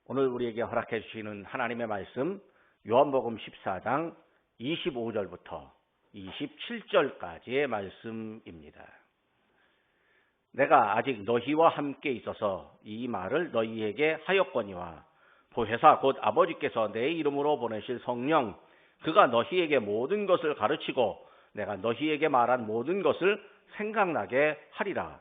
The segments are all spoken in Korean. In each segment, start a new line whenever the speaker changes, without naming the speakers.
오늘 우리에게 허락해 주시는 하나님의 말씀 요한복음 14장 25절부터 27절까지의 말씀입니다. 내가 아직 너희와 함께 있어서 이 말을 너희에게 하였거니와 보혜사 곧 아버지께서 내 이름으로 보내실 성령 그가 너희에게 모든 것을 가르치고 내가 너희에게 말한 모든 것을 생각나게 하리라.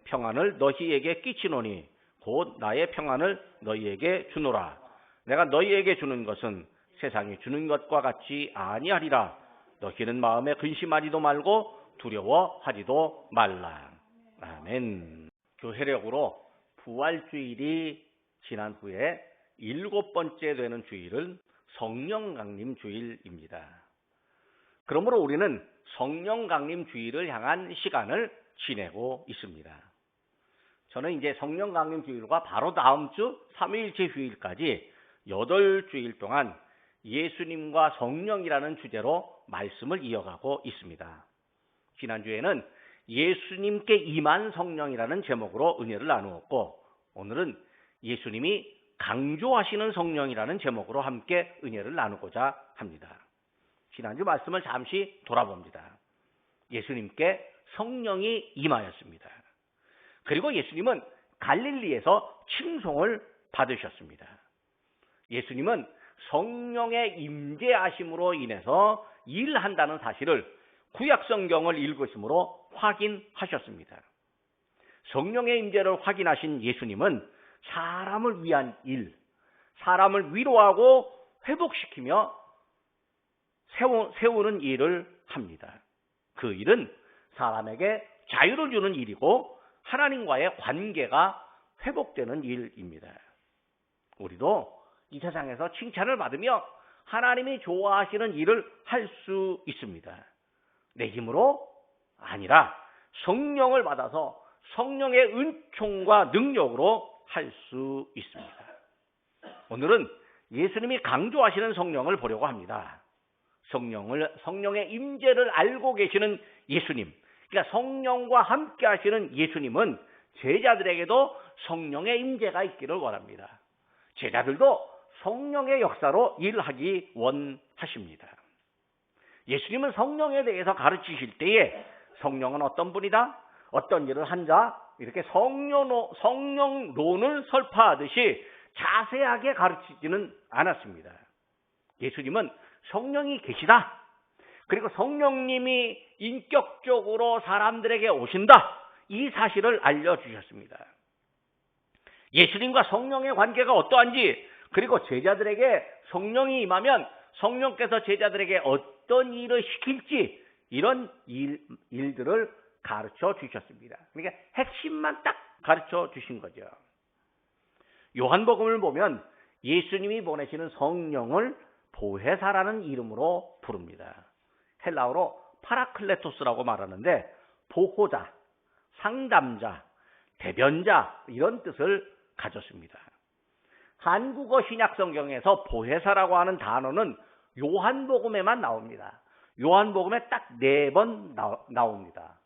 평안을 너희에게 끼치노니 곧 나의 평안을 너희에게 주노라. 내가 너희에게 주는 것은 세상이 주는 것과 같이 아니하리라. 너희는 마음에 근심하지도 말고 두려워하지도 말라. 아멘. 교회력으로 부활주일이 지난 후에 7번째 되는 주일은 성령강림 주일입니다. 그러므로 우리는 성령강림 주일을 향한 시간을 지내고 있습니다. 저는 이제 성령강림 주일과 바로 다음 주 3일째 주일까지 8주일 동안 예수님과 성령이라는 주제로 말씀을 이어가고 있습니다. 지난주에는 예수님께 임한 성령이라는 제목으로 은혜를 나누었고 오늘은 예수님이 강조하시는 성령이라는 제목으로 함께 은혜를 나누고자 합니다. 지난주 말씀을 잠시 돌아봅니다. 예수님께 성령이 임하였습니다. 그리고 예수님은 갈릴리에서 칭송을 받으셨습니다. 예수님은 성령의 임재하심으로 인해서 일한다는 사실을 구약성경을 읽으심으로 확인하셨습니다. 성령의 임재를 확인하신 예수님은 사람을 위한 일, 사람을 위로하고 회복시키며 세우는 일을 합니다. 그 일은 사람에게 자유를 주는 일이고 하나님과의 관계가 회복되는 일입니다. 우리도 이 세상에서 칭찬을 받으며 하나님이 좋아하시는 일을 할 수 있습니다. 내 힘으로 아니라 성령을 받아서 성령의 은총과 능력으로 할 수 있습니다. 오늘은 예수님이 강조하시는 성령을 보려고 합니다. 성령의 임재를 알고 계시는 예수님, 그러니까 성령과 함께 하시는 예수님은 제자들에게도 성령의 임재가 있기를 원합니다. 제자들도 성령의 역사로 일하기 원하십니다. 예수님은 성령에 대해서 가르치실 때에 성령은 어떤 분이다? 어떤 일을 한다? 이렇게 성령론을 설파하듯이 자세하게 가르치지는 않았습니다. 예수님은 성령이 계시다. 그리고 성령님이 인격적으로 사람들에게 오신다. 이 사실을 알려주셨습니다. 예수님과 성령의 관계가 어떠한지 그리고 제자들에게 성령이 임하면 성령께서 제자들에게 어떤 일을 시킬지 이런 일들을 가르쳐 주셨습니다. 그러니까 핵심만 딱 가르쳐 주신 거죠. 요한복음을 보면 예수님이 보내시는 성령을 보혜사라는 이름으로 부릅니다. 헬라어로 파라클레토스라고 말하는데 보호자, 상담자, 대변자 이런 뜻을 가졌습니다. 한국어 신약성경에서 보혜사라고 하는 단어는 요한복음에만 나옵니다. 요한복음에 딱 4번 나옵니다.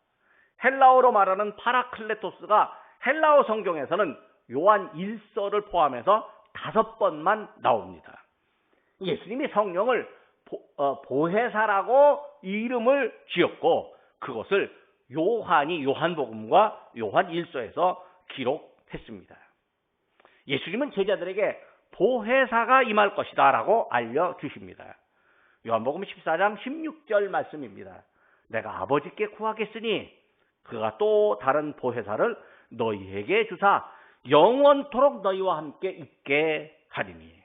헬라어로 말하는 파라클레토스가 헬라어 성경에서는 요한 1서를 포함해서 5번만 나옵니다. 예수님이 성령을 보혜사라고 이름을 지었고 그것을 요한이 요한복음과 요한 1서에서 기록했습니다. 예수님은 제자들에게 보혜사가 임할 것이다 라고 알려주십니다. 요한복음 14장 16절 말씀입니다. 내가 아버지께 구하겠으니 그가 또 다른 보혜사를 너희에게 주사 영원토록 너희와 함께 있게 하리니.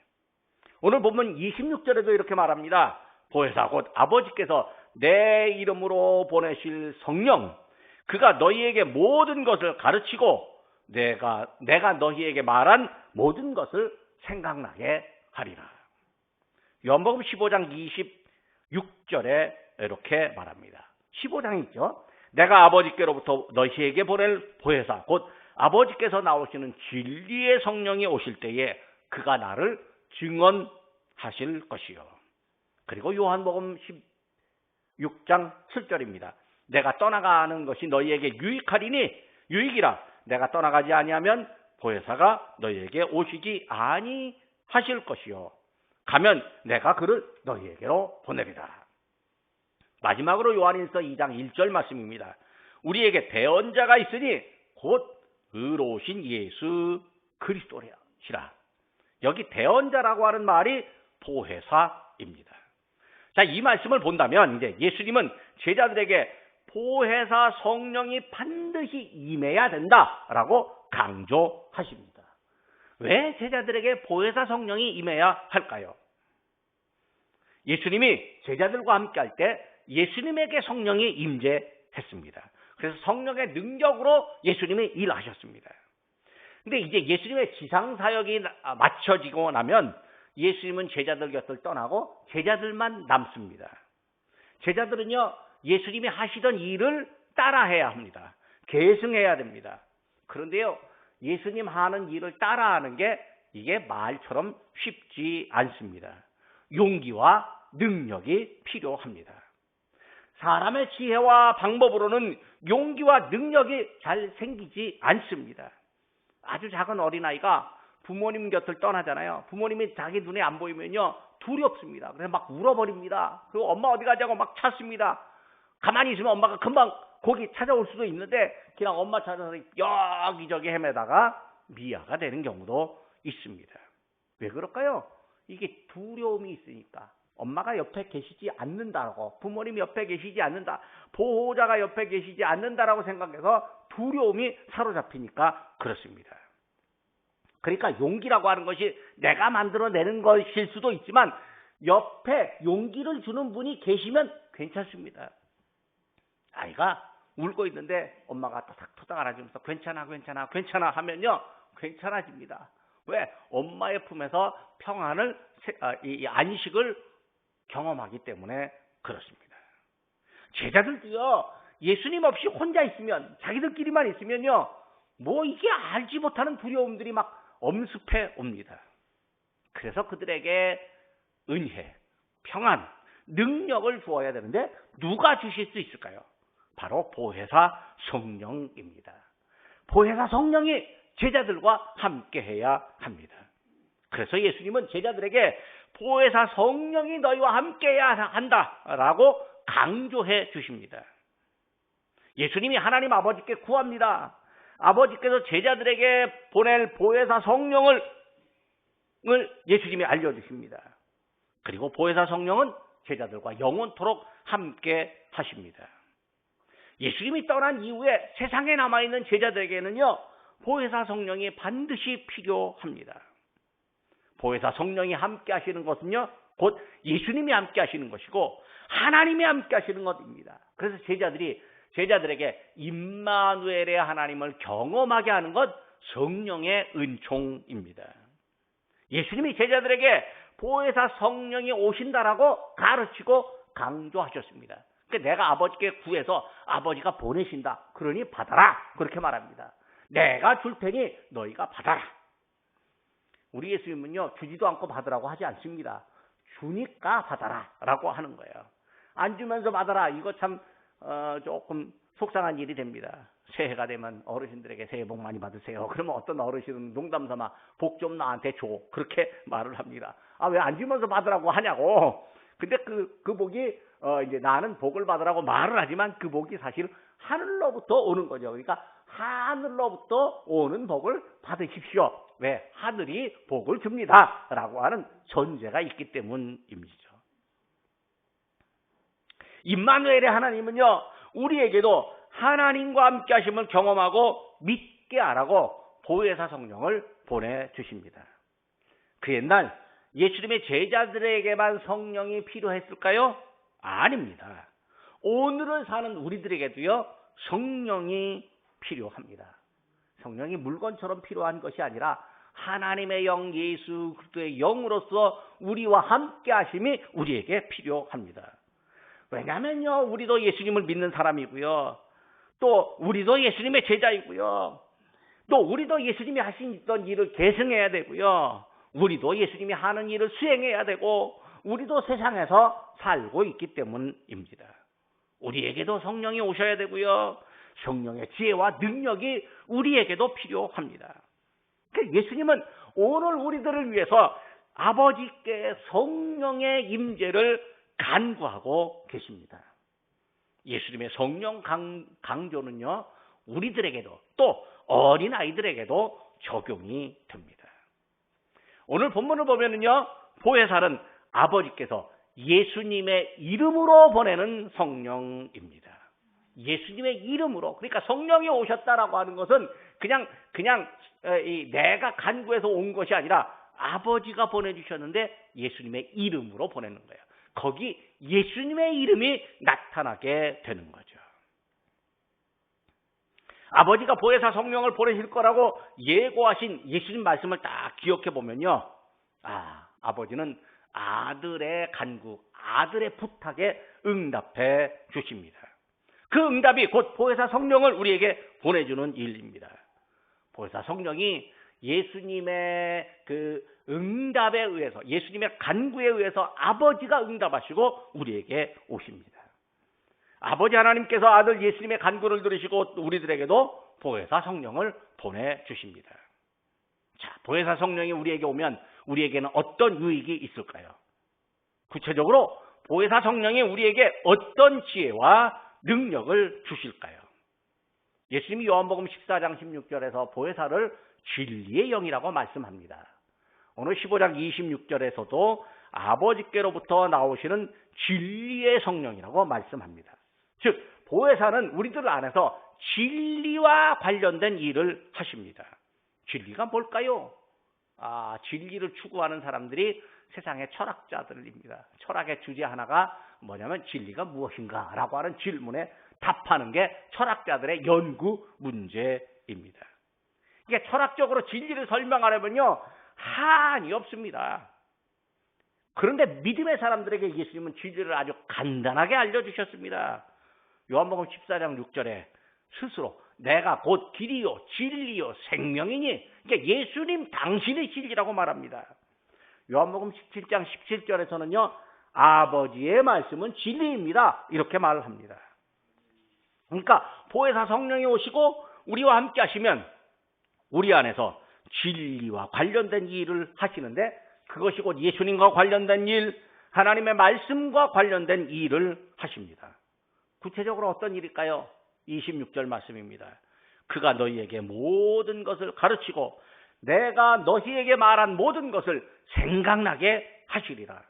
오늘 보면 26절에도 이렇게 말합니다. 보혜사 곧 아버지께서 내 이름으로 보내실 성령 그가 너희에게 모든 것을 가르치고 내가 너희에게 말한 모든 것을 생각나게 하리라. 요한복음 15장 26절에 이렇게 말합니다. 15장 있죠. 내가 아버지께로부터 너희에게 보낼 보혜사 곧 아버지께서 나오시는 진리의 성령이 오실 때에 그가 나를 증언하실 것이요. 그리고 요한복음 16장 7절입니다. 내가 떠나가는 것이 너희에게 유익하리니 유익이라 내가 떠나가지 아니하면 보혜사가 너희에게 오시지 아니하실 것이요 가면 내가 그를 너희에게로 보내리라. 마지막으로 요한일서 2장 1절 말씀입니다. 우리에게 대언자가 있으니 곧 의로우신 예수 그리스도시라. 여기 대언자라고 하는 말이 보혜사입니다. 자, 이 말씀을 본다면 이제 예수님은 제자들에게 보혜사 성령이 반드시 임해야 된다라고 강조하십니다. 왜 제자들에게 보혜사 성령이 임해야 할까요? 예수님이 제자들과 함께 할 때 예수님에게 성령이 임재했습니다. 그래서 성령의 능력으로 예수님이 일하셨습니다. 근데 이제 예수님의 지상 사역이 마쳐지고 나면 예수님은 제자들 곁을 떠나고 제자들만 남습니다. 제자들은요, 예수님이 하시던 일을 따라해야 합니다. 계승해야 됩니다. 그런데요, 예수님 하는 일을 따라하는 게 이게 말처럼 쉽지 않습니다. 용기와 능력이 필요합니다. 사람의 지혜와 방법으로는 용기와 능력이 잘 생기지 않습니다. 아주 작은 어린아이가 부모님 곁을 떠나잖아요. 부모님이 자기 눈에 안 보이면요, 두렵습니다. 그래서 막 울어버립니다. 그리고 엄마 어디 가자고 막 찾습니다. 가만히 있으면 엄마가 금방 거기 찾아올 수도 있는데 그냥 엄마 찾아서 여기저기 헤매다가 미아가 되는 경우도 있습니다. 왜 그럴까요? 이게 두려움이 있으니까. 엄마가 옆에 계시지 않는다라고, 부모님 옆에 계시지 않는다, 보호자가 옆에 계시지 않는다라고 생각해서 두려움이 사로잡히니까 그렇습니다. 그러니까 용기라고 하는 것이 내가 만들어내는 것일 수도 있지만 옆에 용기를 주는 분이 계시면 괜찮습니다. 아이가 울고 있는데 엄마가 토닥토닥 안아주면서 괜찮아 괜찮아 괜찮아 하면요, 괜찮아집니다. 왜? 엄마의 품에서 평안을, 이 안식을 경험하기 때문에 그렇습니다. 제자들도요, 예수님 없이 혼자 있으면, 자기들끼리만 있으면요, 뭐 이게 알지 못하는 두려움들이 막 엄습해 옵니다. 그래서 그들에게 은혜, 평안, 능력을 주어야 되는데 누가 주실 수 있을까요? 바로 보혜사 성령입니다. 보혜사 성령이 제자들과 함께해야 합니다. 그래서 예수님은 제자들에게 보혜사 성령이 너희와 함께해야 한다라고 강조해 주십니다. 예수님이 하나님 아버지께 구합니다. 아버지께서 제자들에게 보낼 보혜사 성령을 예수님이 알려주십니다. 그리고 보혜사 성령은 제자들과 영원토록 함께 하십니다. 예수님이 떠난 이후에 세상에 남아있는 제자들에게는요, 보혜사 성령이 반드시 필요합니다. 보혜사 성령이 함께 하시는 것은요, 곧 예수님이 함께 하시는 것이고 하나님이 함께 하시는 것입니다. 그래서 제자들에게 임마누엘의 하나님을 경험하게 하는 것, 성령의 은총입니다. 예수님이 제자들에게 보혜사 성령이 오신다라고 가르치고 강조하셨습니다. 그러니까 내가 아버지께 구해서 아버지가 보내신다. 그러니 받아라. 그렇게 말합니다. 내가 줄 테니 너희가 받아라. 우리 예수님은요, 주지도 않고 받으라고 하지 않습니다. 주니까 받아라 라고 하는 거예요. 안 주면서 받아라. 이거 참 조금 속상한 일이 됩니다. 새해가 되면 어르신들에게 새해 복 많이 받으세요. 그러면 어떤 어르신은 농담 삼아 복 좀 나한테 줘. 그렇게 말을 합니다. 아, 왜 안 주면서 받으라고 하냐고. 근데 그 복이 이제 나는 복을 받으라고 말을 하지만 그 복이 사실 하늘로부터 오는 거죠. 그러니까 하늘로부터 오는 복을 받으십시오. 왜? 하늘이 복을 줍니다. 라고 하는 전제가 있기 때문입니다. 임마누엘의 하나님은요, 우리에게도 하나님과 함께 하심을 경험하고 믿게 하라고 보혜사 성령을 보내주십니다. 그 옛날 예수님의 제자들에게만 성령이 필요했을까요? 아닙니다. 오늘을 사는 우리들에게도요, 성령이 필요합니다. 성령이 물건처럼 필요한 것이 아니라 하나님의 영 예수 그리스도의 영으로서 우리와 함께 하심이 우리에게 필요합니다. 왜냐하면요, 우리도 예수님을 믿는 사람이고요, 또 우리도 예수님의 제자이고요, 또 우리도 예수님이 하시던 일을 계승해야 되고요, 우리도 예수님이 하는 일을 수행해야 되고, 우리도 세상에서 살고 있기 때문입니다. 우리에게도 성령이 오셔야 되고요, 성령의 지혜와 능력이 우리에게도 필요합니다. 예수님은 오늘 우리들을 위해서 아버지께 성령의 임재를 간구하고 계십니다. 예수님의 성령 강조는요, 우리들에게도 또 어린아이들에게도 적용이 됩니다. 오늘 본문을 보면은요, 보혜사는 아버지께서 예수님의 이름으로 보내는 성령입니다. 예수님의 이름으로. 그러니까 성령이 오셨다라고 하는 것은 그냥 내가 간구해서 온 것이 아니라 아버지가 보내주셨는데 예수님의 이름으로 보내는 거예요. 거기 예수님의 이름이 나타나게 되는 거죠. 아버지가 보혜사 성령을 보내실 거라고 예고하신 예수님 말씀을 딱 기억해 보면요, 아버지는 아들의 간구, 아들의 부탁에 응답해 주십니다. 그 응답이 곧 보혜사 성령을 우리에게 보내주는 일입니다. 보혜사 성령이 예수님의 그 응답에 의해서, 예수님의 간구에 의해서 아버지가 응답하시고 우리에게 오십니다. 아버지 하나님께서 아들 예수님의 간구를 들으시고 우리들에게도 보혜사 성령을 보내주십니다. 자, 보혜사 성령이 우리에게 오면 우리에게는 어떤 유익이 있을까요? 구체적으로 보혜사 성령이 우리에게 어떤 지혜와 능력을 주실까요? 예수님이 요한복음 14장 16절에서 보혜사를 진리의 영이라고 말씀합니다. 오늘 15장 26절에서도 아버지께로부터 나오시는 진리의 성령이라고 말씀합니다. 즉, 보혜사는 우리들 안에서 진리와 관련된 일을 하십니다. 진리가 뭘까요? 진리를 추구하는 사람들이 세상의 철학자들입니다. 철학의 주제 하나가 뭐냐면 진리가 무엇인가라고 하는 질문에 답하는 게 철학자들의 연구 문제입니다. 이게 철학적으로 진리를 설명하려면요, 한이 없습니다. 그런데 믿음의 사람들에게 예수님은 진리를 아주 간단하게 알려주셨습니다. 요한복음 14장 6절에 스스로 내가 곧 길이요 진리요 생명이니, 그러니까 예수님 당신의 진리라고 말합니다. 요한복음 17장 17절에서는요, 아버지의 말씀은 진리입니다, 이렇게 말을 합니다. 그러니까 보혜사 성령이 오시고 우리와 함께 하시면 우리 안에서 진리와 관련된 일을 하시는데, 그것이 곧 예수님과 관련된 일, 하나님의 말씀과 관련된 일을 하십니다. 구체적으로 어떤 일일까요? 26절 말씀입니다. 그가 너희에게 모든 것을 가르치고 내가 너희에게 말한 모든 것을 생각나게 하시리라.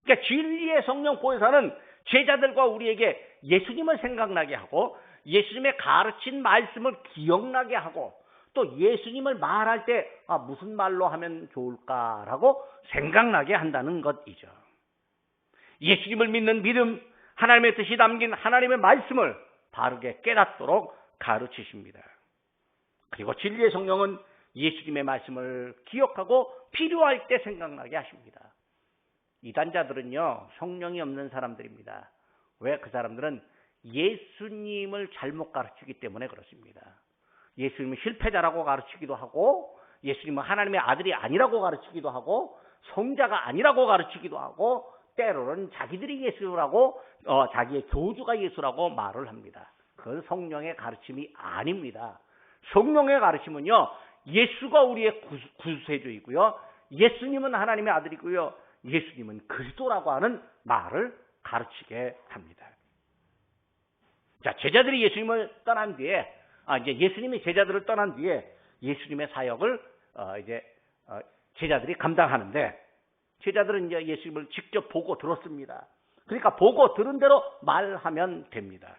그러니까 진리의 성령 보혜사는 제자들과 우리에게 예수님을 생각나게 하고 예수님의 가르친 말씀을 기억나게 하고 또 예수님을 말할 때 무슨 말로 하면 좋을까라고 생각나게 한다는 것이죠. 예수님을 믿는 믿음, 하나님의 뜻이 담긴 하나님의 말씀을 바르게 깨닫도록 가르치십니다. 그리고 진리의 성령은 예수님의 말씀을 기억하고 필요할 때 생각나게 하십니다. 이단자들은요, 성령이 없는 사람들입니다. 왜? 그 사람들은 예수님을 잘못 가르치기 때문에 그렇습니다. 예수님은 실패자라고 가르치기도 하고 예수님은 하나님의 아들이 아니라고 가르치기도 하고 성자가 아니라고 가르치기도 하고 때로는 자기들이 예수라고 자기의 교주가 예수라고 말을 합니다. 그건 성령의 가르침이 아닙니다. 성령의 가르침은요, 예수가 우리의 구세주이고요, 예수님은 하나님의 아들이고요, 예수님은 그리스도라고 하는 말을 가르치게 합니다. 자, 제자들이 예수님을 떠난 뒤에 이제 예수님이 제자들을 떠난 뒤에 예수님의 사역을 제자들이 감당하는데, 제자들은 이제 예수님을 직접 보고 들었습니다. 그러니까 보고 들은 대로 말하면 됩니다.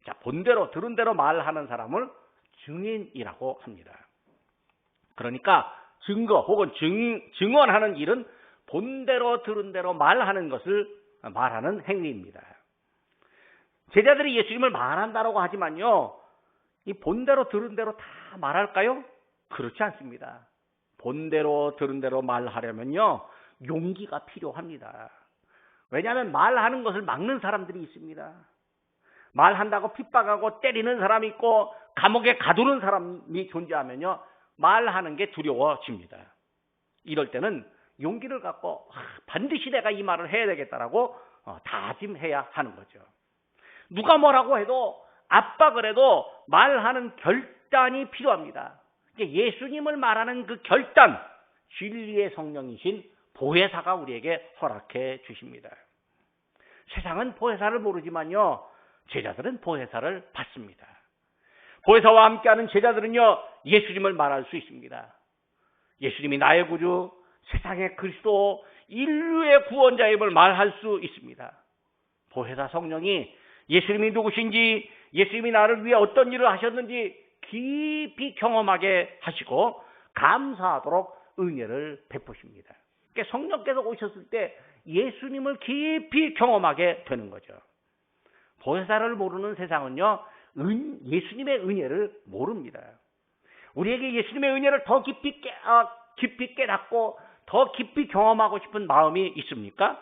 자, 본 대로 들은 대로 말하는 사람을 증인이라고 합니다. 그러니까 증거 혹은 증언하는 일은 본대로 들은 대로 말하는 것을 말하는 행위입니다. 제자들이 예수님을 말한다라고 하지만요, 이 본대로 들은 대로 다 말할까요? 그렇지 않습니다. 본대로 들은 대로 말하려면요, 용기가 필요합니다. 왜냐하면 말하는 것을 막는 사람들이 있습니다. 말한다고 핍박하고 때리는 사람이 있고 감옥에 가두는 사람이 존재하면요, 말하는 게 두려워집니다. 이럴 때는 용기를 갖고 반드시 내가 이 말을 해야 되겠다라고 다짐해야 하는 거죠. 누가 뭐라고 해도 압박을 해도 말하는 결단이 필요합니다. 이제 예수님을 말하는 그 결단, 진리의 성령이신 보혜사가 우리에게 허락해 주십니다. 세상은 보혜사를 모르지만요, 제자들은 보혜사를 받습니다. 보혜사와 함께하는 제자들은요, 예수님을 말할 수 있습니다. 예수님이 나의 구주, 세상의 그리스도, 인류의 구원자임을 말할 수 있습니다. 보혜사 성령이 예수님이 누구신지, 예수님이 나를 위해 어떤 일을 하셨는지 깊이 경험하게 하시고 감사하도록 은혜를 베푸십니다. 그러니까 성령께서 오셨을 때 예수님을 깊이 경험하게 되는 거죠. 보혜사를 모르는 세상은요, 예수님의 은혜를 모릅니다. 우리에게 예수님의 은혜를 더 깊이 깨닫고 더 깊이 경험하고 싶은 마음이 있습니까?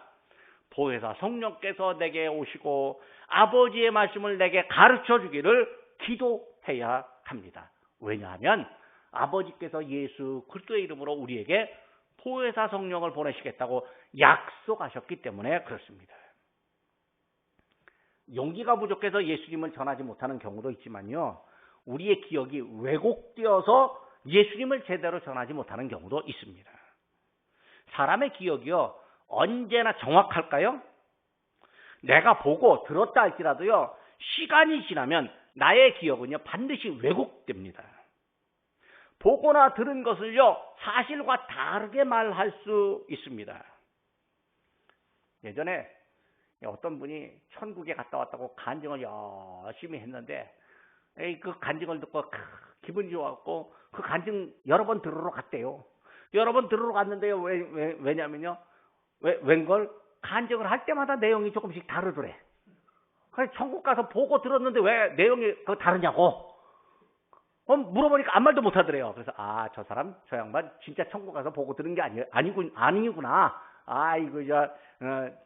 보혜사 성령께서 내게 오시고 아버지의 말씀을 내게 가르쳐 주기를 기도해야 합니다. 왜냐하면 아버지께서 예수 그리스도의 이름으로 우리에게 보혜사 성령을 보내시겠다고 약속하셨기 때문에 그렇습니다. 용기가 부족해서 예수님을 전하지 못하는 경우도 있지만요, 우리의 기억이 왜곡되어서 예수님을 제대로 전하지 못하는 경우도 있습니다. 사람의 기억이요, 언제나 정확할까요? 내가 보고 들었다 할지라도요, 시간이 지나면 나의 기억은요, 반드시 왜곡됩니다. 보거나 들은 것을요, 사실과 다르게 말할 수 있습니다. 예전에 어떤 분이 천국에 갔다 왔다고 간증을 열심히 했는데, 그 간증을 듣고 기분이 좋았고 그 간증 여러 번 들으러 갔대요. 여러 번 들으러 갔는데요, 왜냐면요, 웬걸 간증을 할 때마다 내용이 조금씩 다르더래. 그래서 천국 가서 보고 들었는데 왜 내용이 다르냐고 물어보니까 아무 말도 못 하더래요. 그래서 저 사람, 저 양반 진짜 천국 가서 보고 들은 게 아니구나. 이거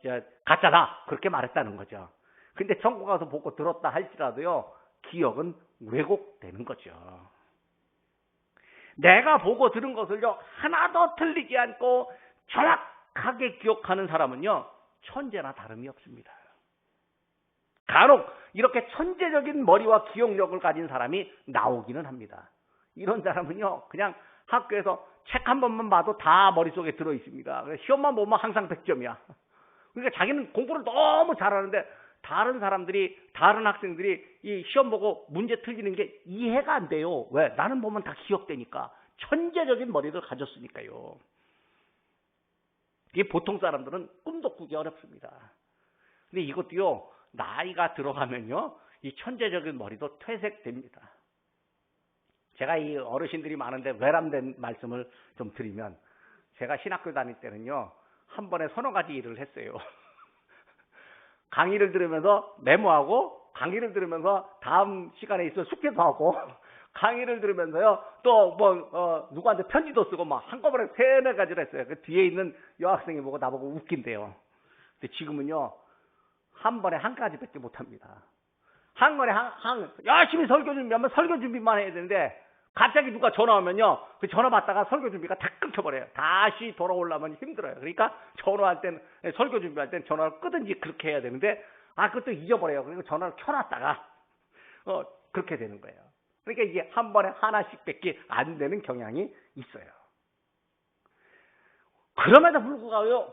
저 가짜다, 그렇게 말했다는 거죠. 근데 천국 가서 보고 들었다 할지라도요, 기억은 왜곡되는 거죠. 내가 보고 들은 것을요, 하나도 틀리지 않고 정확하게 기억하는 사람은요, 천재나 다름이 없습니다. 간혹 이렇게 천재적인 머리와 기억력을 가진 사람이 나오기는 합니다. 이런 사람은요, 그냥 학교에서 책 한 번만 봐도 다 머릿속에 들어 있습니다. 시험만 보면 항상 100점이야. 그러니까 자기는 공부를 너무 잘하는데 다른 학생들이 이 시험 보고 문제 틀리는 게 이해가 안 돼요. 왜? 나는 보면 다 기억되니까. 천재적인 머리를 가졌으니까요. 이게 보통 사람들은 꿈도 꾸기 어렵습니다. 근데 이것도요, 나이가 들어가면요, 이 천재적인 머리도 퇴색됩니다. 제가 이 어르신들이 많은데 외람된 말씀을 좀 드리면, 제가 신학교 다닐 때는요, 한 번에 서너 가지 일을 했어요. 강의를 들으면서 메모하고, 강의를 들으면서 다음 시간에 있어 숙제도 하고, 강의를 들으면서요, 또 누구한테 편지도 쓰고, 막 한꺼번에 세네 가지를 했어요. 그 뒤에 있는 여학생이 보고 나보고 웃긴대요. 근데 지금은요, 한 번에 한 가지밖에 못 합니다. 한 번에 열심히 설교 준비하면 설교 준비만 해야 되는데, 갑자기 누가 전화 오면요, 그 전화 받다가 설교 준비가 다 끊겨버려요. 다시 돌아오려면 힘들어요. 그러니까 설교 준비할 때는 전화를 끄든지 그렇게 해야 되는데, 그것도 잊어버려요. 그리고 전화를 켜놨다가 그렇게 되는 거예요. 그러니까 이게 한 번에 하나씩밖에 안 되는 경향이 있어요. 그럼에도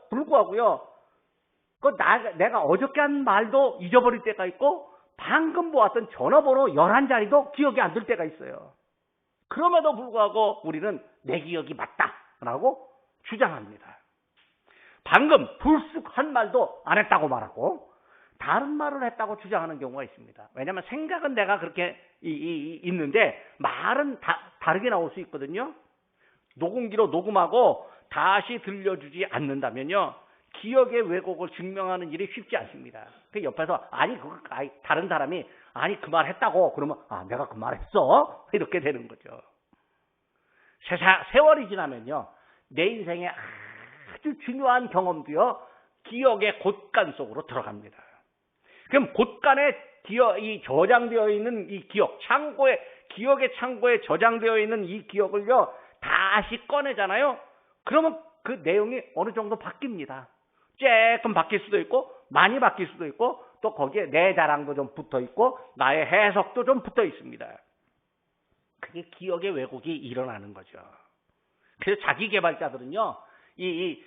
불구하고요, 내가 어저께 한 말도 잊어버릴 때가 있고, 방금 보았던 전화번호 11자리도 기억이 안 들 때가 있어요. 그럼에도 불구하고 우리는 내 기억이 맞다라고 주장합니다. 방금 불쑥 한 말도 안 했다고 말하고 다른 말을 했다고 주장하는 경우가 있습니다. 왜냐하면 생각은 내가 그렇게 있는데 말은 다르게 나올 수 있거든요. 녹음기로 녹음하고 다시 들려주지 않는다면요, 기억의 왜곡을 증명하는 일이 쉽지 않습니다. 그 옆에서 다른 사람이 그 말 했다고 그러면 내가 그 말 했어, 이렇게 되는 거죠. 세월이 지나면요, 내 인생에 아주 중요한 경험도요, 기억의 곳간 속으로 들어갑니다. 그럼 곳간에 이 저장되어 있는 이 기억의 창고에 저장되어 있는 이 기억을요, 다시 꺼내잖아요. 그러면 그 내용이 어느 정도 바뀝니다. 조금 바뀔 수도 있고 많이 바뀔 수도 있고, 또 거기에 내 자랑도 좀 붙어 있고 나의 해석도 좀 붙어 있습니다. 이게 기억의 왜곡이 일어나는 거죠. 그래서 자기 개발자들은요, 이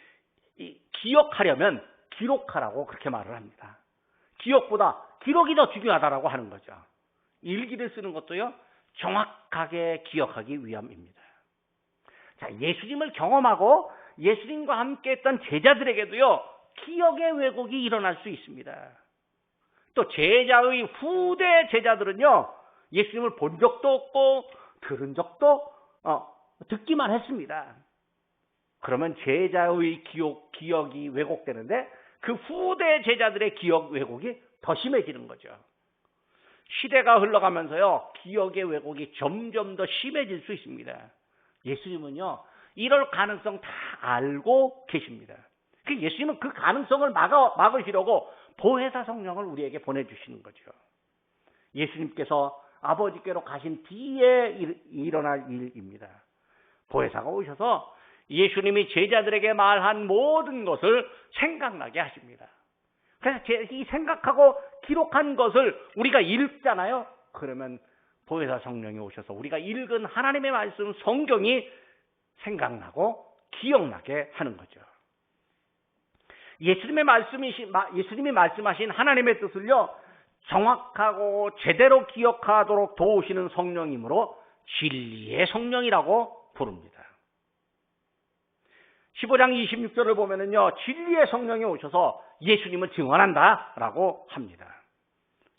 기억하려면 기록하라고 그렇게 말을 합니다. 기억보다 기록이 더 중요하다라고 하는 거죠. 일기를 쓰는 것도요, 정확하게 기억하기 위함입니다. 자, 예수님을 경험하고 예수님과 함께 했던 제자들에게도요, 기억의 왜곡이 일어날 수 있습니다. 또 제자의 후대 제자들은요, 예수님을 본 적도 없고 들은 적도 듣기만 했습니다. 그러면 제자의 기억이 왜곡되는데 그 후대 제자들의 기억 왜곡이 더 심해지는 거죠. 시대가 흘러가면서요, 기억의 왜곡이 점점 더 심해질 수 있습니다. 예수님은요, 이럴 가능성 다 알고 계십니다. 예수님은 그 가능성을 막으시려고 보혜사 성령을 우리에게 보내주시는 거죠. 예수님께서 아버지께로 가신 뒤에 일어날 일입니다. 보혜사가 오셔서 예수님이 제자들에게 말한 모든 것을 생각나게 하십니다. 그래서 이 생각하고 기록한 것을 우리가 읽잖아요. 그러면 보혜사 성령이 오셔서 우리가 읽은 하나님의 말씀 성경이 생각나고 기억나게 하는 거죠. 예수님이 말씀하신 하나님의 뜻을요, 정확하고 제대로 기억하도록 도우시는 성령이므로 진리의 성령이라고 부릅니다. 15장 26절을 보면은요, 진리의 성령이 오셔서 예수님을 증언한다라고 합니다.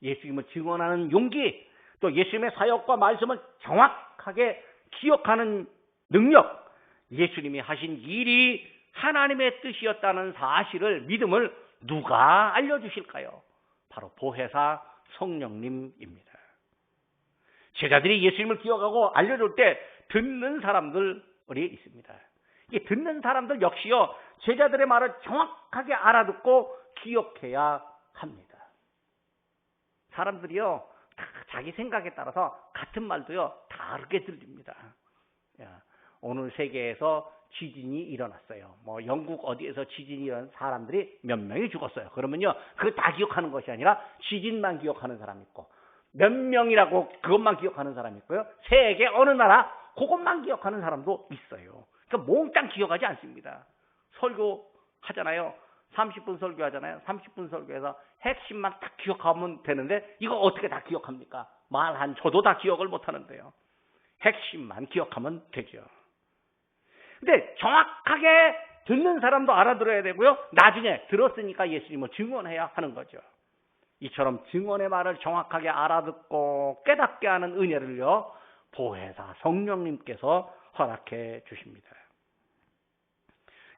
예수님을 증언하는 용기, 또 예수님의 사역과 말씀을 정확하게 기억하는 능력, 예수님이 하신 일이 하나님의 뜻이었다는 사실을, 믿음을 누가 알려주실까요? 바로 보혜사 성령님입니다. 제자들이 예수님을 기억하고 알려줄 때 듣는 사람들이 있습니다. 이 듣는 사람들 역시요, 제자들의 말을 정확하게 알아듣고 기억해야 합니다. 사람들이요, 다 자기 생각에 따라서 같은 말도요, 다르게 들립니다. 오늘 세계에서 지진이 일어났어요. 영국 어디에서 지진이 일어난 사람들이 몇 명이 죽었어요. 그러면요, 그거 다 기억하는 것이 아니라 지진만 기억하는 사람이 있고, 몇 명이라고 그것만 기억하는 사람이 있고요. 세계 어느 나라 그것만 기억하는 사람도 있어요. 그러니까 몽땅 기억하지 않습니다. 설교하잖아요. 30분 설교하잖아요. 30분 설교해서 핵심만 딱 기억하면 되는데 이거 어떻게 다 기억합니까? 말 저도 다 기억을 못하는데요. 핵심만 기억하면 되죠. 근데 정확하게 듣는 사람도 알아들어야 되고요. 나중에 들었으니까 예수님을 증언해야 하는 거죠. 이처럼 증언의 말을 정확하게 알아듣고 깨닫게 하는 은혜를요, 보혜사 성령님께서 허락해 주십니다.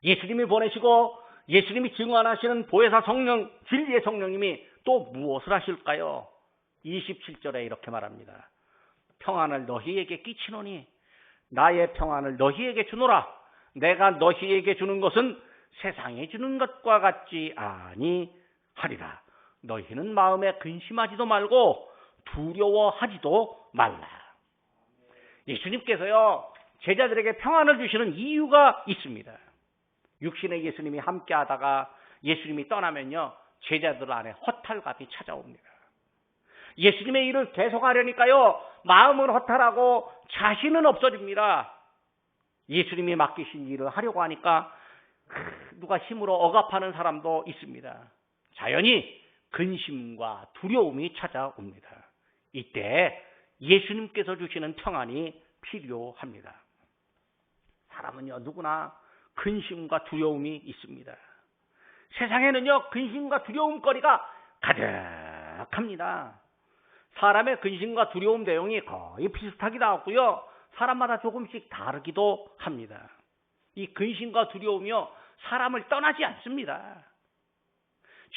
예수님이 보내시고 예수님이 증언하시는 보혜사 성령, 진리의 성령님이 또 무엇을 하실까요? 27절에 이렇게 말합니다. 평안을 너희에게 끼치노니 나의 평안을 너희에게 주노라. 내가 너희에게 주는 것은 세상에 주는 것과 같지 아니하리라. 너희는 마음에 근심하지도 말고 두려워하지도 말라. 예수님께서요, 제자들에게 평안을 주시는 이유가 있습니다. 육신의 예수님이 함께 하다가 예수님이 떠나면요, 제자들 안에 허탈감이 찾아옵니다. 예수님의 일을 계속하려니까요, 마음은 허탈하고 자신은 없어집니다. 예수님이 맡기신 일을 하려고 하니까 누가 힘으로 억압하는 사람도 있습니다. 자연히 근심과 두려움이 찾아옵니다. 이때 예수님께서 주시는 평안이 필요합니다. 사람은요, 누구나 근심과 두려움이 있습니다. 세상에는요, 근심과 두려움거리가 가득합니다. 사람의 근심과 두려움 내용이 거의 비슷하게 나왔고요, 사람마다 조금씩 다르기도 합니다. 이 근심과 두려움이요, 사람을 떠나지 않습니다.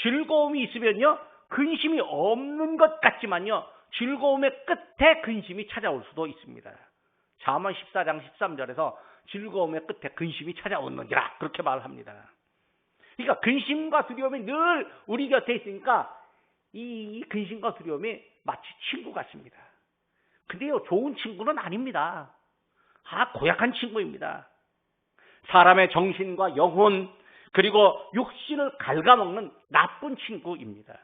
즐거움이 있으면요, 근심이 없는 것 같지만요, 즐거움의 끝에 근심이 찾아올 수도 있습니다. 잠언 14장 13절에서 즐거움의 끝에 근심이 찾아오느니라, 그렇게 말합니다. 그러니까 근심과 두려움이 늘 우리 곁에 있으니까 이 근심과 두려움이 마치 친구 같습니다. 근데요, 좋은 친구는 아닙니다. 고약한 친구입니다. 사람의 정신과 영혼, 그리고 육신을 갉아먹는 나쁜 친구입니다.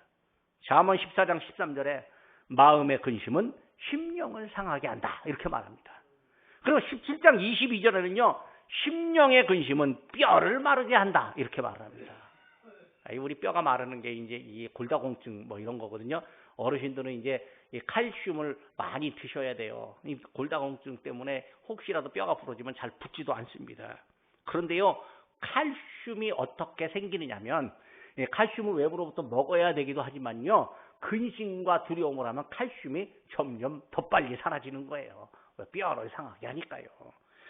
잠언 14장 13절에 마음의 근심은 심령을 상하게 한다, 이렇게 말합니다. 그리고 17장 22절에는요. 심령의 근심은 뼈를 마르게 한다. 이렇게 말을 합니다. 우리 뼈가 마르는 게 이제 이 골다공증 뭐 이런 거거든요. 어르신들은 이제 이 칼슘을 많이 드셔야 돼요. 이 골다공증 때문에 혹시라도 뼈가 부러지면 잘 붙지도 않습니다. 그런데요, 칼슘이 어떻게 생기느냐면, 칼슘을 외부로부터 먹어야 되기도 하지만요, 근심과 두려움을 하면 칼슘이 점점 더 빨리 사라지는 거예요. 뼈를 상하게 하니까요.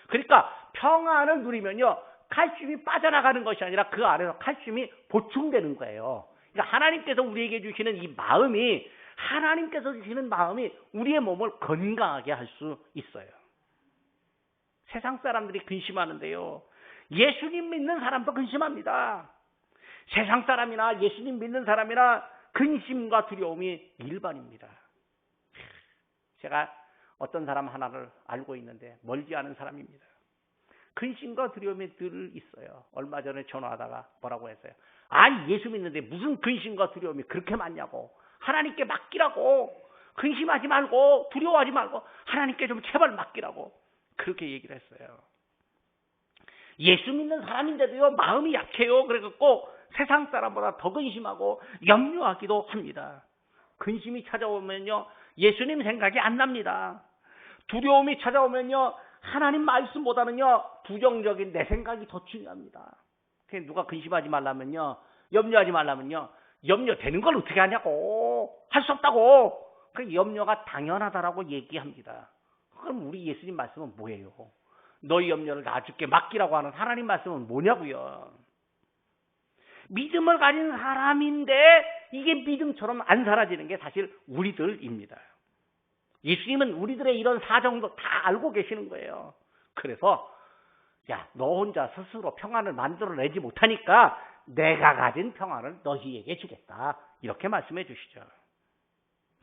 그러니까 평안을 누리면요, 칼슘이 빠져나가는 것이 아니라 그 안에서 칼슘이 보충되는 거예요. 그러니까 하나님께서 우리에게 주시는 이 마음이, 하나님께서 주시는 마음이 우리의 몸을 건강하게 할 수 있어요. 세상 사람들이 근심하는데요, 예수님 믿는 사람도 근심합니다. 세상 사람이나 예수님 믿는 사람이나 근심과 두려움이 일반입니다. 제가 어떤 사람 하나를 알고 있는데 멀지 않은 사람입니다. 근심과 두려움이 늘 있어요. 얼마 전에 전화하다가 뭐라고 했어요. 아니, 예수 믿는데 무슨 근심과 두려움이 그렇게 많냐고. 하나님께 맡기라고. 근심하지 말고 두려워하지 말고 하나님께 좀 제발 맡기라고. 그렇게 얘기를 했어요. 예수 믿는 사람인데도요, 마음이 약해요. 그래갖고 세상 사람보다 더 근심하고 염려하기도 합니다. 근심이 찾아오면요, 예수님 생각이 안 납니다. 두려움이 찾아오면요, 하나님 말씀보다는요, 부정적인 내 생각이 더 중요합니다. 누가 근심하지 말라면요, 염려하지 말라면요, 염려되는 걸 어떻게 하냐고. 할 수 없다고. 그 염려가 당연하다라고 얘기합니다. 그럼 우리 예수님 말씀은 뭐예요? 너희 염려를 나 주께 맡기라고 하는 하나님 말씀은 뭐냐고요? 믿음을 가진 사람인데 이게 믿음처럼 안 사라지는 게 사실 우리들입니다. 예수님은 우리들의 이런 사정도 다 알고 계시는 거예요. 그래서 야, 너 혼자 스스로 평안을 만들어내지 못하니까 내가 가진 평안을 너희에게 주겠다. 이렇게 말씀해 주시죠.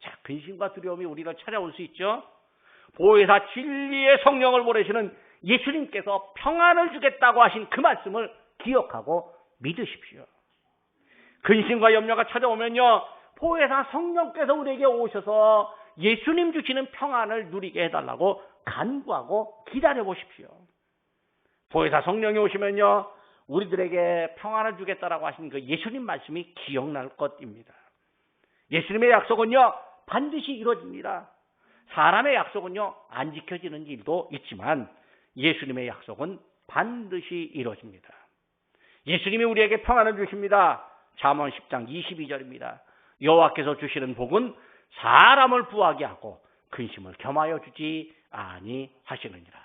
자, 근심과 두려움이 우리를 찾아올 수 있죠. 보혜사 진리의 성령을 보내시는 예수님께서 평안을 주겠다고 하신 그 말씀을 기억하고 믿으십시오. 근심과 염려가 찾아오면요, 보혜사 성령께서 우리에게 오셔서 예수님 주시는 평안을 누리게 해달라고 간구하고 기다려보십시오. 보혜사 성령이 오시면요, 우리들에게 평안을 주겠다라고 하신 그 예수님 말씀이 기억날 것입니다. 예수님의 약속은요, 반드시 이루어집니다. 사람의 약속은요, 안 지켜지는 일도 있지만 예수님의 약속은 반드시 이루어집니다. 예수님이 우리에게 평안을 주십니다. 잠언 10장 22절입니다. 여호와께서 주시는 복은 사람을 부하게 하고 근심을 겸하여 주지 아니하시느니라.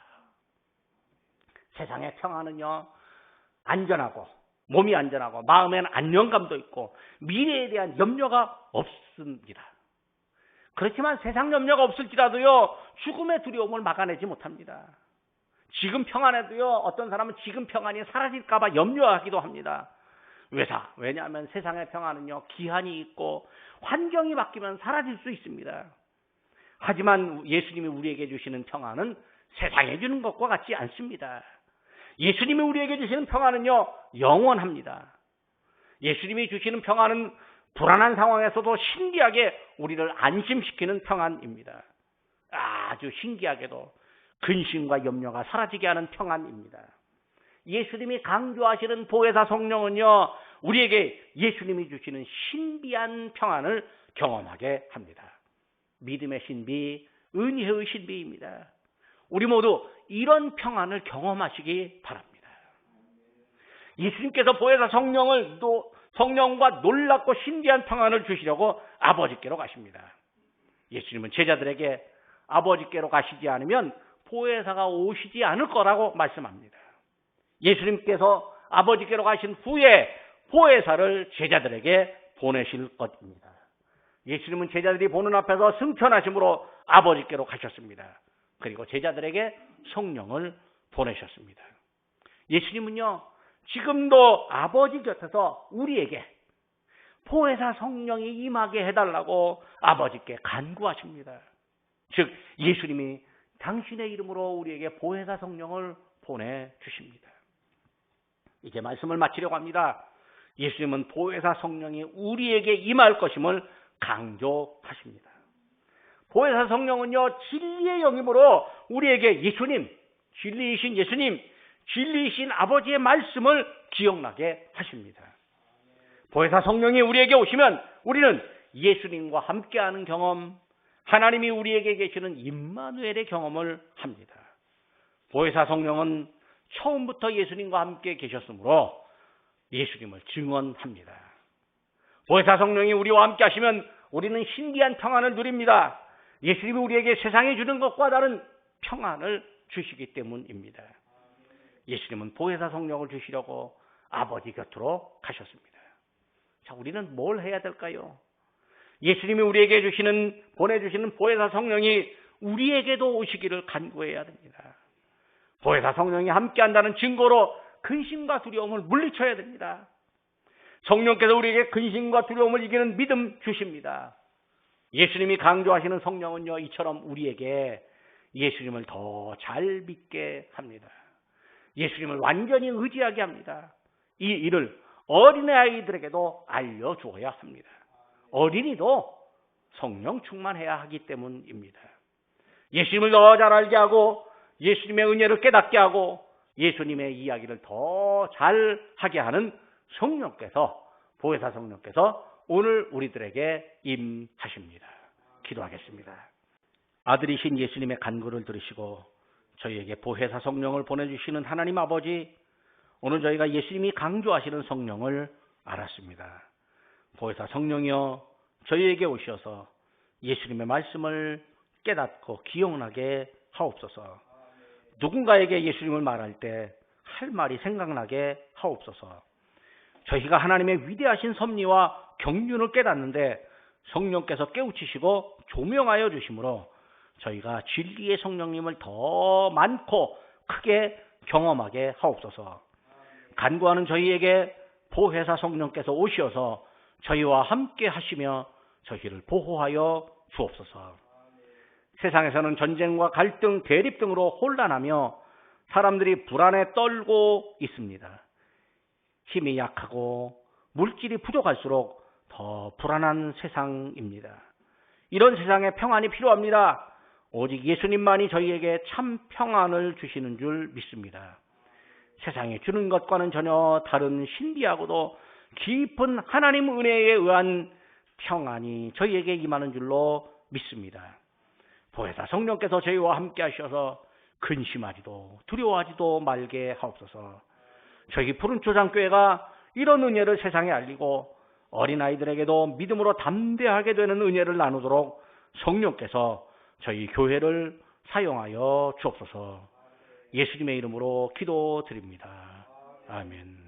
세상의 평안은요, 안전하고 몸이 안전하고 마음에는 안정감도 있고 미래에 대한 염려가 없습니다. 그렇지만 세상 염려가 없을지라도요, 죽음의 두려움을 막아내지 못합니다. 지금 평안해도요, 어떤 사람은 지금 평안이 사라질까 봐 염려하기도 합니다. 왜냐하면 세상의 평안은요, 기한이 있고 환경이 바뀌면 사라질 수 있습니다. 하지만 예수님이 우리에게 주시는 평안은 세상에 주는 것과 같지 않습니다. 예수님이 우리에게 주시는 평안은요, 영원합니다. 예수님이 주시는 평안은 불안한 상황에서도 신기하게 우리를 안심시키는 평안입니다. 아주 신기하게도 근심과 염려가 사라지게 하는 평안입니다. 예수님이 강조하시는 보혜사 성령은요, 우리에게 예수님이 주시는 신비한 평안을 경험하게 합니다. 믿음의 신비, 은혜의 신비입니다. 우리 모두 이런 평안을 경험하시기 바랍니다. 예수님께서 보혜사 성령과 놀랍고 신비한 평안을 주시려고 아버지께로 가십니다. 예수님은 제자들에게 아버지께로 가시지 않으면 보혜사가 오시지 않을 거라고 말씀합니다. 예수님께서 아버지께로 가신 후에 보혜사를 제자들에게 보내실 것입니다. 예수님은 제자들이 보는 앞에서 승천하심으로 아버지께로 가셨습니다. 그리고 제자들에게 성령을 보내셨습니다. 예수님은요, 지금도 아버지 곁에서 우리에게 보혜사 성령이 임하게 해달라고 아버지께 간구하십니다. 즉, 예수님이 당신의 이름으로 우리에게 보혜사 성령을 보내주십니다. 이제 말씀을 마치려고 합니다. 예수님은 보혜사 성령이 우리에게 임할 것임을 강조하십니다. 보혜사 성령은요, 진리의 영이므로 우리에게 예수님, 진리이신 예수님, 진리이신 아버지의 말씀을 기억나게 하십니다. 보혜사 성령이 우리에게 오시면 우리는 예수님과 함께하는 경험, 하나님이 우리에게 계시는 임마누엘의 경험을 합니다. 보혜사 성령은 처음부터 예수님과 함께 계셨으므로 예수님을 증언합니다. 보혜사 성령이 우리와 함께 하시면 우리는 신비한 평안을 누립니다. 예수님이 우리에게 세상에 주는 것과 다른 평안을 주시기 때문입니다. 예수님은 보혜사 성령을 주시려고 아버지 곁으로 가셨습니다. 자, 우리는 뭘 해야 될까요? 예수님이 우리에게 보내주시는 보혜사 성령이 우리에게도 오시기를 간구해야 됩니다. 보혜사 성령이 함께한다는 증거로 근심과 두려움을 물리쳐야 됩니다. 성령께서 우리에게 근심과 두려움을 이기는 믿음 주십니다. 예수님이 강조하시는 성령은요, 이처럼 우리에게 예수님을 더 잘 믿게 합니다. 예수님을 완전히 의지하게 합니다. 이 일을 어린아이들에게도 알려주어야 합니다. 어린이도 성령 충만해야 하기 때문입니다. 예수님을 더 잘 알게 하고 예수님의 은혜를 깨닫게 하고 예수님의 이야기를 더 잘하게 하는 성령께서, 보혜사 성령께서 오늘 우리들에게 임하십니다. 기도하겠습니다. 아들이신 예수님의 간구를 들으시고 저희에게 보혜사 성령을 보내주시는 하나님 아버지, 오늘 저희가 예수님이 강조하시는 성령을 알았습니다. 보혜사 성령이여, 저희에게 오셔서 예수님의 말씀을 깨닫고 기억나게 하옵소서. 누군가에게 예수님을 말할 때 할 말이 생각나게 하옵소서. 저희가 하나님의 위대하신 섭리와 경륜을 깨닫는데 성령께서 깨우치시고 조명하여 주심으로 저희가 진리의 성령님을 더 많고 크게 경험하게 하옵소서. 간구하는 저희에게 보혜사 성령께서 오셔서 저희와 함께 하시며 저희를 보호하여 주옵소서. 세상에서는 전쟁과 갈등, 대립 등으로 혼란하며 사람들이 불안에 떨고 있습니다. 힘이 약하고 물질이 부족할수록 더 불안한 세상입니다. 이런 세상에 평안이 필요합니다. 오직 예수님만이 저희에게 참 평안을 주시는 줄 믿습니다. 세상에 주는 것과는 전혀 다른 신비하고도 깊은 하나님 은혜에 의한 평안이 저희에게 임하는 줄로 믿습니다. 보혜사 성령께서 저희와 함께 하셔서 근심하지도 두려워하지도 말게 하옵소서. 저희 푸른초장교회가 이런 은혜를 세상에 알리고 어린아이들에게도 믿음으로 담대하게 되는 은혜를 나누도록 성령께서 저희 교회를 사용하여 주옵소서. 예수님의 이름으로 기도드립니다. 아멘.